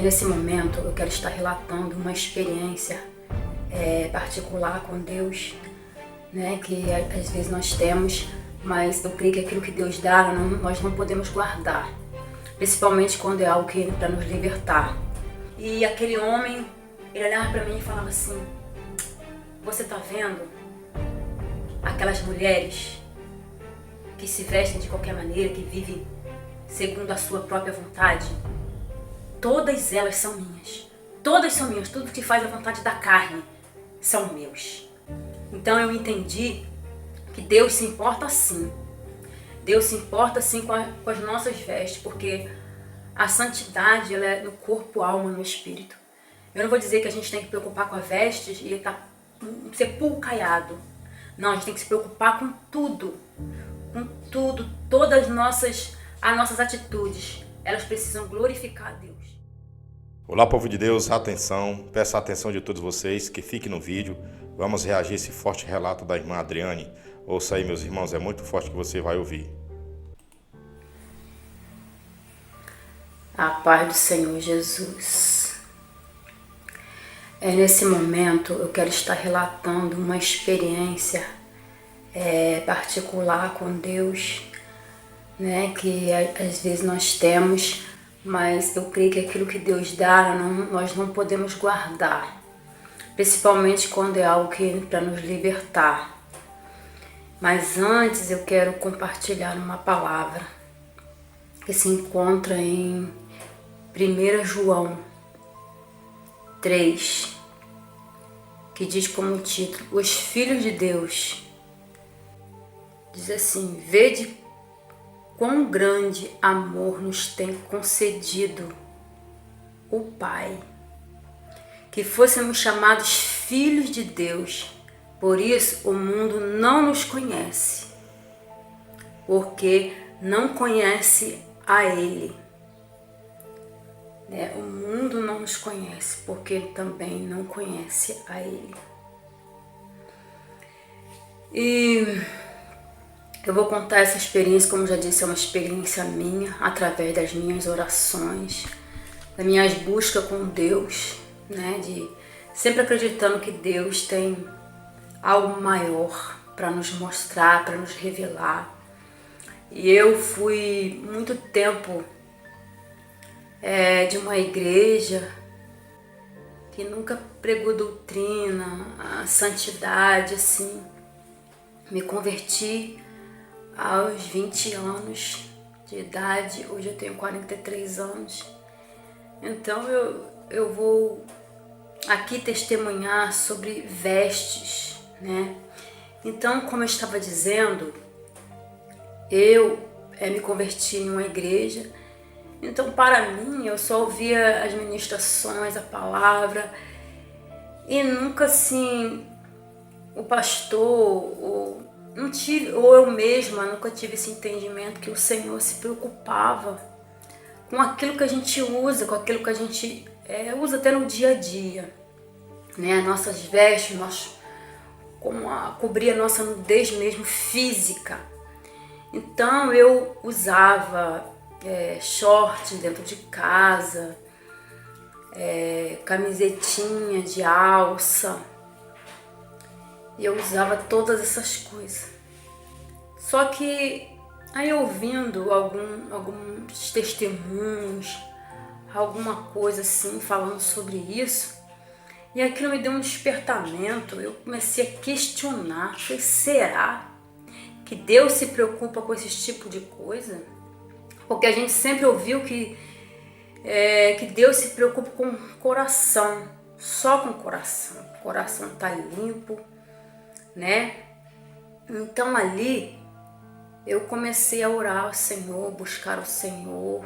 Nesse momento eu quero estar relatando uma experiência particular com Deus, né, que às vezes nós temos, mas eu creio que aquilo que Deus dá nós não podemos guardar, principalmente quando é algo que é para nos libertar. E aquele homem, ele olhava para mim e falava assim: você tá vendo aquelas mulheres que se vestem de qualquer maneira, que vivem segundo a sua própria vontade? Todas elas são minhas. Todas são minhas. Tudo que faz a vontade da carne são meus. Então eu entendi que Deus se importa sim. Deus se importa sim com as nossas vestes, porque a santidade ela é no corpo, alma, no espírito. Eu não vou dizer que a gente tem que preocupar com as vestes e ser pulcaiado. Não, a gente tem que se preocupar com tudo. Com tudo. Todas as nossas atitudes, elas precisam glorificar a Deus. Olá, povo de Deus, atenção, peço a atenção de todos vocês, que fiquem no vídeo, vamos reagir a esse forte relato da irmã Adriane. Ouça aí, meus irmãos, é muito forte que você vai ouvir. A paz do Senhor Jesus. Nesse momento eu quero estar relatando uma experiência particular com Deus, né, que às vezes nós temos, mas eu creio que aquilo que Deus dá nós não podemos guardar, principalmente quando é algo que é para nos libertar. Mas antes eu quero compartilhar uma palavra que se encontra em 1 João 3, que diz como título: os filhos de Deus. Diz assim: vede quão grande amor nos tem concedido o Pai, que fôssemos chamados filhos de Deus. Por isso o mundo não nos conhece, porque não conhece a Ele. O mundo não nos conhece, porque também não conhece a Ele. E eu vou contar essa experiência, como já disse, é uma experiência minha, através das minhas orações, das minhas buscas com Deus, né? De sempre acreditando que Deus tem algo maior para nos mostrar, para nos revelar. E eu fui muito tempo de uma igreja que nunca pregou doutrina, a santidade, assim. Me converti aos 20 anos de idade, hoje eu tenho 43 anos. Então eu vou aqui testemunhar sobre vestes, né? Então, como eu estava dizendo, eu me converti em uma igreja. Então, para mim, eu só ouvia as ministrações, a palavra, e nunca assim, o pastor, ou eu mesma nunca tive esse entendimento que o Senhor se preocupava com aquilo que a gente usa, com aquilo que a gente usa até no dia a dia, né? Nossas vestes, cobrir a nossa nudez mesmo física. Então eu usava short dentro de casa, camisetinha de alça, e eu usava todas essas coisas. Só que aí ouvindo alguns testemunhos, alguma coisa assim falando sobre isso, e aquilo me deu um despertamento. Eu comecei a questionar: será que Deus se preocupa com esse tipo de coisa? Porque a gente sempre ouviu que Deus se preocupa com o coração, só com o coração. O coração tá limpo, né? Então ali eu comecei a orar ao Senhor, buscar o Senhor,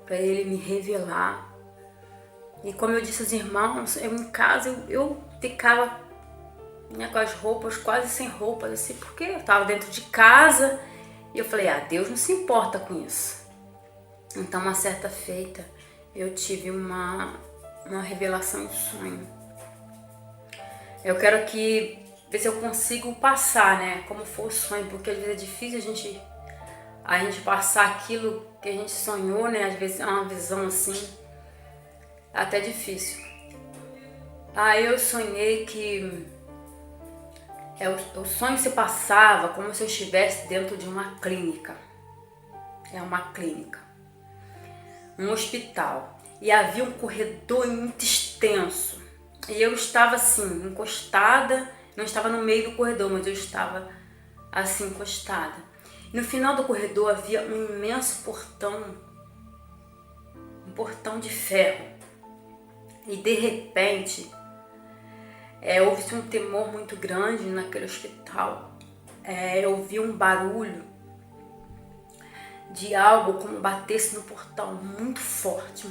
para Ele me revelar. E como eu disse aos irmãos, eu em casa eu ficava com as roupas quase sem roupas, assim, porque eu estava dentro de casa e eu falei: Deus não se importa com isso. Então, uma certa feita, eu tive uma revelação em sonho. Eu quero aqui ver se eu consigo passar, né, como foi o sonho, porque às vezes é difícil a gente passar aquilo que a gente sonhou, né, às vezes é uma visão assim é até difícil. Aí eu sonhei que o sonho se passava como se eu estivesse dentro de uma clínica. É uma clínica, um hospital. E havia um corredor muito extenso. E eu estava assim, encostada, não estava no meio do corredor, mas eu estava assim, encostada. E no final do corredor havia um imenso portão, um portão de ferro. E de repente, houve um temor muito grande naquele hospital. Eu ouvi um barulho de algo como batesse no portão, muito forte,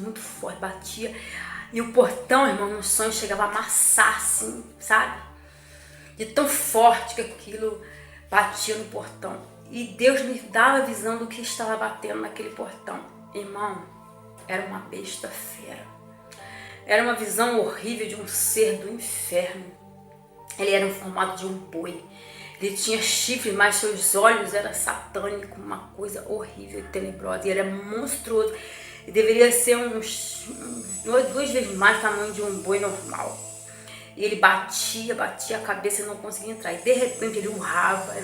batia. E o portão, irmão, no sonho chegava a amassar assim, sabe? De tão forte que aquilo batia no portão. E Deus me dava a visão do que estava batendo naquele portão. Irmão, era uma besta fera. Era uma visão horrível de um ser do inferno. Ele era em formato de um boi. Ele tinha chifres, mas seus olhos eram satânicos, uma coisa horrível e tenebrosa. E era monstruoso. E deveria ser duas vezes mais o tamanho de um boi normal. E ele batia a cabeça e não conseguia entrar. E de repente ele urrava,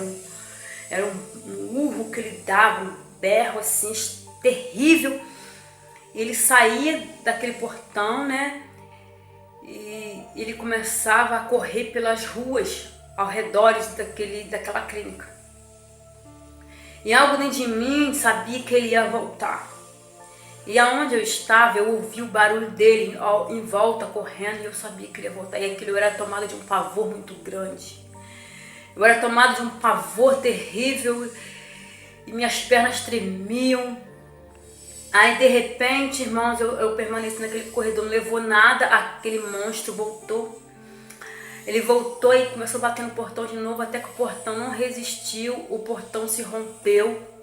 era um urro que ele dava, um berro assim, terrível. E ele saía daquele portão, né? E ele começava a correr pelas ruas ao redor daquela clínica. E algo dentro de mim sabia que ele ia voltar. E aonde eu estava, eu ouvi o barulho dele em volta, correndo, e eu sabia que ele ia voltar. E aquilo, eu era tomada de um pavor muito grande. Eu era tomada de um pavor terrível, e minhas pernas tremiam. Aí, de repente, irmãos, eu permaneci naquele corredor, não levou nada, aquele monstro voltou. Ele voltou e começou a bater no portão de novo, até que o portão não resistiu, o portão se rompeu.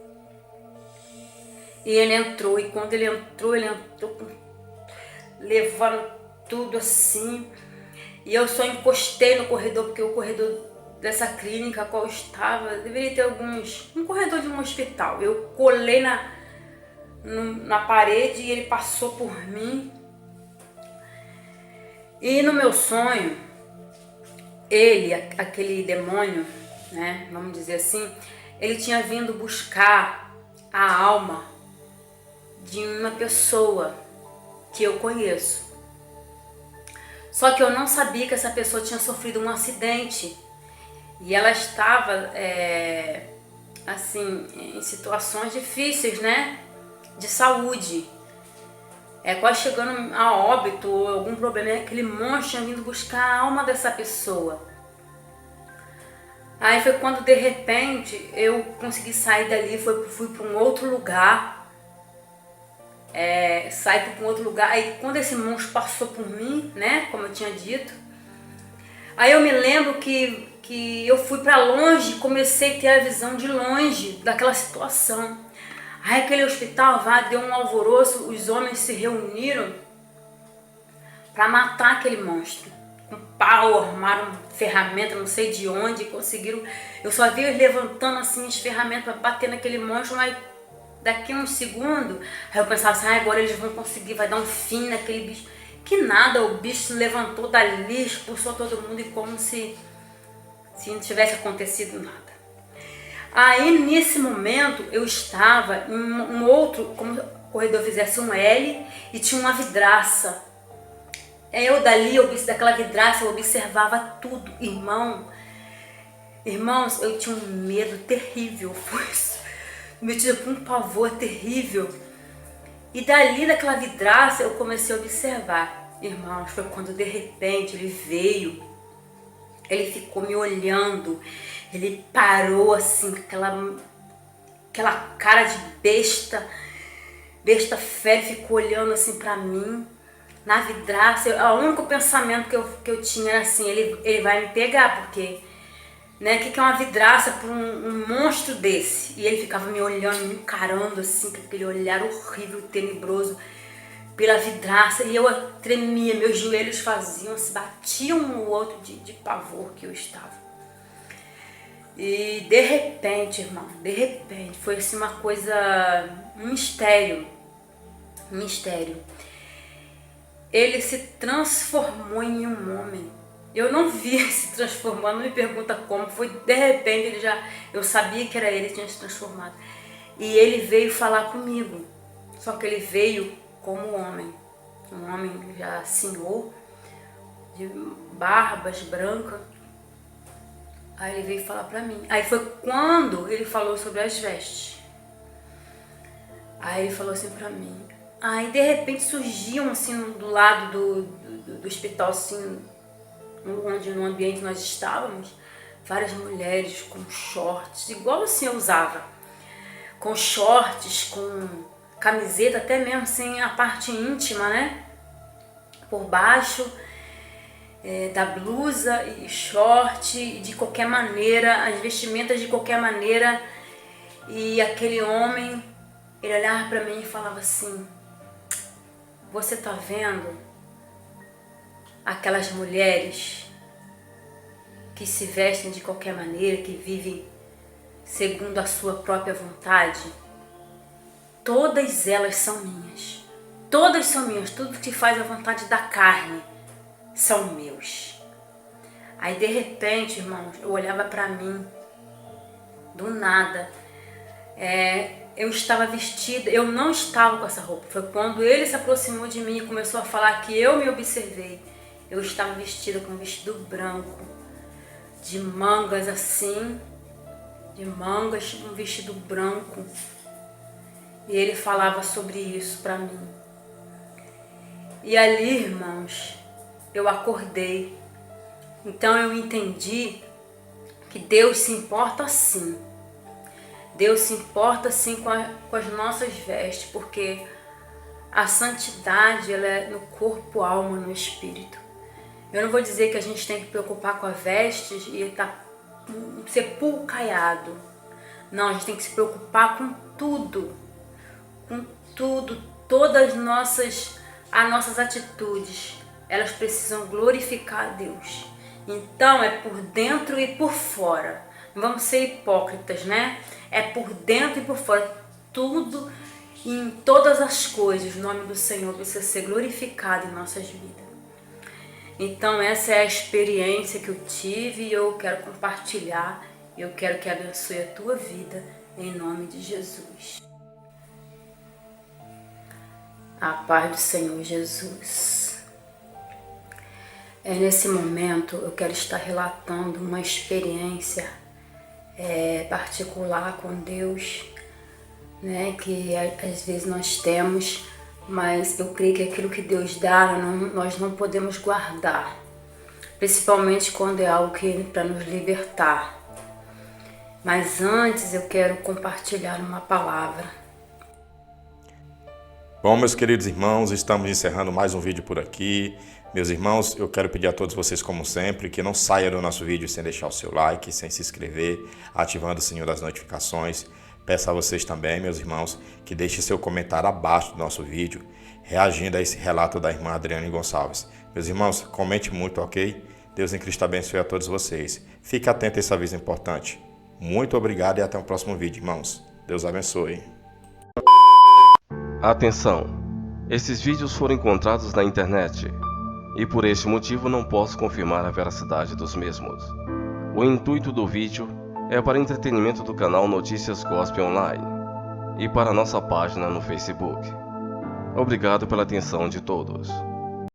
E ele entrou, e quando ele entrou levando tudo assim. E eu só encostei no corredor, porque o corredor dessa clínica a qual eu estava, deveria ter um corredor de um hospital. Eu colei na parede e ele passou por mim. E no meu sonho, aquele demônio, né, vamos dizer assim, ele tinha vindo buscar a alma de uma pessoa que eu conheço. Só que eu não sabia que essa pessoa tinha sofrido um acidente e ela estava assim, em situações difíceis, né, de saúde, quase chegando a óbito ou algum problema. Aquele monstro tinha vindo buscar a alma dessa pessoa. Aí foi quando de repente eu consegui sair dali, fui para um outro lugar. Saí para um outro lugar. Aí quando esse monstro passou por mim, né, como eu tinha dito, aí eu me lembro que eu fui para longe, comecei a ter a visão de longe daquela situação. Aí aquele hospital deu um alvoroço, os homens se reuniram para matar aquele monstro. Com pau, armaram ferramenta, não sei de onde, conseguiram. Eu só vi eles levantando assim as ferramentas para bater naquele monstro, mas daqui a uns segundos, aí eu pensava assim, agora eles vão conseguir, vai dar um fim naquele bicho. Que nada, o bicho se levantou dali, expulsou todo mundo, e como se não tivesse acontecido nada. Aí nesse momento eu estava em um outro, como o corredor fizesse um L, e tinha uma vidraça. Eu dali, daquela vidraça, eu observava tudo. Irmãos, eu tinha um medo terrível, metido por um pavor terrível. E dali daquela vidraça eu comecei a observar. Irmãos, foi quando de repente ele veio, ele ficou me olhando, ele parou assim, aquela cara de besta fera, ficou olhando assim pra mim, na vidraça. O único pensamento que eu tinha era assim, ele vai me pegar, porque, né, que é uma vidraça para um monstro desse? E ele ficava me olhando, me encarando assim, com aquele olhar horrível, tenebroso, pela vidraça. E eu tremia, meus joelhos se batiam um no outro de pavor que eu estava. E de repente, irmão, foi assim uma coisa, um mistério. ele se transformou em um homem. Eu não vi ele se transformando, não me pergunta como, foi de repente, eu sabia que era ele que tinha se transformado. E ele veio falar comigo, só que ele veio como homem, um homem já senhor, de barbas brancas. Aí ele veio falar pra mim. Aí foi quando ele falou sobre as vestes. Aí ele falou assim pra mim. Aí de repente surgiam assim do lado do hospital, assim, no ambiente que nós estávamos, várias mulheres com shorts, igual assim eu usava. Com shorts, com camiseta, até mesmo sem a parte íntima, né? Por baixo da blusa e short, de qualquer maneira, as vestimentas de qualquer maneira. E aquele homem, ele olhava pra mim e falava assim: você tá vendo aquelas mulheres que se vestem de qualquer maneira, que vivem segundo a sua própria vontade? Todas elas são minhas. Todas são minhas. Tudo que faz a vontade da carne são meus. Aí de repente, irmãos, eu olhava pra mim, do nada, eu estava vestida, eu não estava com essa roupa. Foi quando ele se aproximou de mim e começou a falar que eu me observei. Eu estava vestida com um vestido branco, de mangas assim, um vestido branco. E ele falava sobre isso pra mim. E ali, irmãos, eu acordei. Então eu entendi que Deus se importa sim. Deus se importa sim com as nossas vestes, porque a santidade, ela é no corpo, alma, no espírito. Eu não vou dizer que a gente tem que preocupar com a veste e ser pulcaiado. Não, a gente tem que se preocupar com tudo. Com tudo, todas as nossas atitudes, elas precisam glorificar a Deus. Então é por dentro e por fora. Não vamos ser hipócritas, né? É por dentro e por fora. Tudo e em todas as coisas, o nome do Senhor precisa ser glorificado em nossas vidas. Então essa é a experiência que eu tive e eu quero compartilhar. Eu quero que abençoe a tua vida em nome de Jesus. A paz do Senhor Jesus. Nesse momento eu quero estar relatando uma experiência particular com Deus, né, que às vezes nós temos, mas eu creio que aquilo que Deus dá, nós não podemos guardar, principalmente quando é algo que é para nos libertar. Mas antes eu quero compartilhar uma palavra. Bom, meus queridos irmãos, estamos encerrando mais um vídeo por aqui. Meus irmãos, eu quero pedir a todos vocês, como sempre, que não saia do nosso vídeo sem deixar o seu like, sem se inscrever, ativando o sininho das notificações. Peço a vocês também, meus irmãos, que deixem seu comentário abaixo do nosso vídeo, reagindo a esse relato da irmã Adriane Gonçalves. Meus irmãos, comente muito, ok? Deus em Cristo abençoe a todos vocês. Fique atento a esse aviso importante. Muito obrigado e até o próximo vídeo, irmãos. Deus abençoe. Atenção! Esses vídeos foram encontrados na internet e por este motivo não posso confirmar a veracidade dos mesmos. O intuito do vídeo é para entretenimento do canal Notícias Gospel Online e para nossa página no Facebook. Obrigado pela atenção de todos.